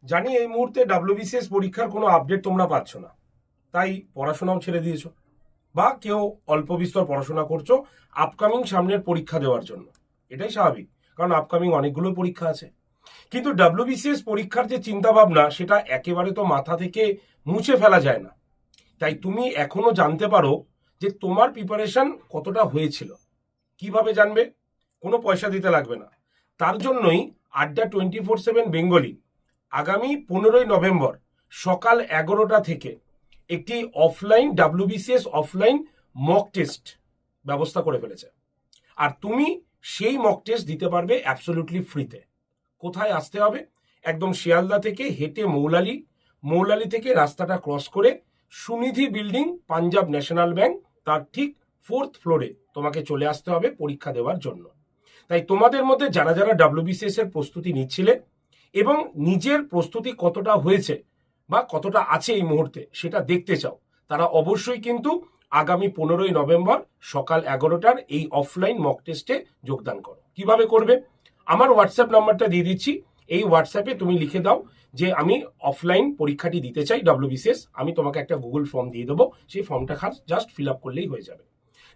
জানি এই মুহূর্তে ডাব্লিউবিসিএস পরীক্ষার কোনো আপডেট তোমরা পাচ্ছ না, তাই পড়াশোনাও ছেড়ে দিয়েছো, বা কেউ অল্প বিস্তর পড়াশোনা করছো আপকামিং সামনের পরীক্ষা দেওয়ার জন্য। এটাই স্বাভাবিক, কারণ আপকামিং অনেকগুলো পরীক্ষা আছে। কিন্তু ডাব্লিউবিসিএস পরীক্ষার যে চিন্তা ভাবনা, সেটা একেবারে তো মাথা থেকে মুছে ফেলা যায় না। তাই তুমি এখনো জানতে পারো যে তোমার প্রিপারেশন কতটা হয়েছিল। কিভাবে জানবে? কোনো পয়সা দিতে লাগবে না। তার জন্যই আড্ডা 24/7 বেঙ্গলি আগামী 15ই নভেম্বর সকাল 11টা থেকে একটি offline WBCS offline mock test ব্যবস্থা করে ফেলেছে। আর তুমি সেই মক টেস্ট দিতে পারবে অ্যাবসলিউটলি ফ্রিতে। কোথায় আসতে হবে? একদম শিয়ালদা থেকে হেঁটে মৌলালি থেকে রাস্তাটা ক্রস করে Sunidhi building, Punjab national bank, তার ঠিক 4th ফ্লোরে তোমাকে চলে আসতে হবে পরীক্ষা দেওয়ার জন্য। তাই তোমাদের মধ্যে যারা যারা ডাব্লিউবিসিএস এর প্রস্তুতি নিচ্ছিলে এবং নিজের প্রস্তুতি কতটা হয়েছে বা কতটা আছে এই মুহূর্তে সেটা দেখতে চাও, তারা অবশ্যই কিন্তু আগামী 15ই নভেম্বর সকাল 11টার এই অফলাইন মক টেস্টে যোগদান করো। কিভাবে করবে? আমার হোয়াটসঅ্যাপ নাম্বারটা দিয়ে দিচ্ছি। এই হোয়াটসঅ্যাপে তুমি লিখে দাও যে আমি অফলাইন পরীক্ষাটি দিতে চাই ডাব্লিউবিসিএস। আমি তোমাকে একটা গুগল ফর্ম দিয়ে দেবো, সেই ফর্মটা জাস্ট ফিল আপ করলেই হয়ে যাবে।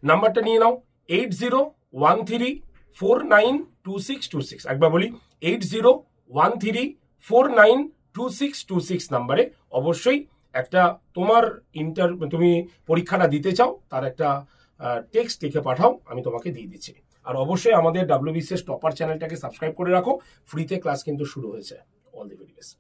নাম্বারটা নিয়ে নাও 8013492626। একবার বলি 8013492626 নাম্বারে অবশ্যই একটা তোমার তুমি পরীক্ষাটা দিতে চাও তার একটা টেক্সট লিখে পাঠাও, আমি তোমাকে দিয়ে দিচ্ছি। আর অবশ্যই আমাদের ডাব্লিউবিসিএস টপার চ্যানেলটাকে সাবস্ক্রাইব করে রাখো। ফ্রিতে ক্লাস কিন্তু শুরু হয়েছে। All the very best.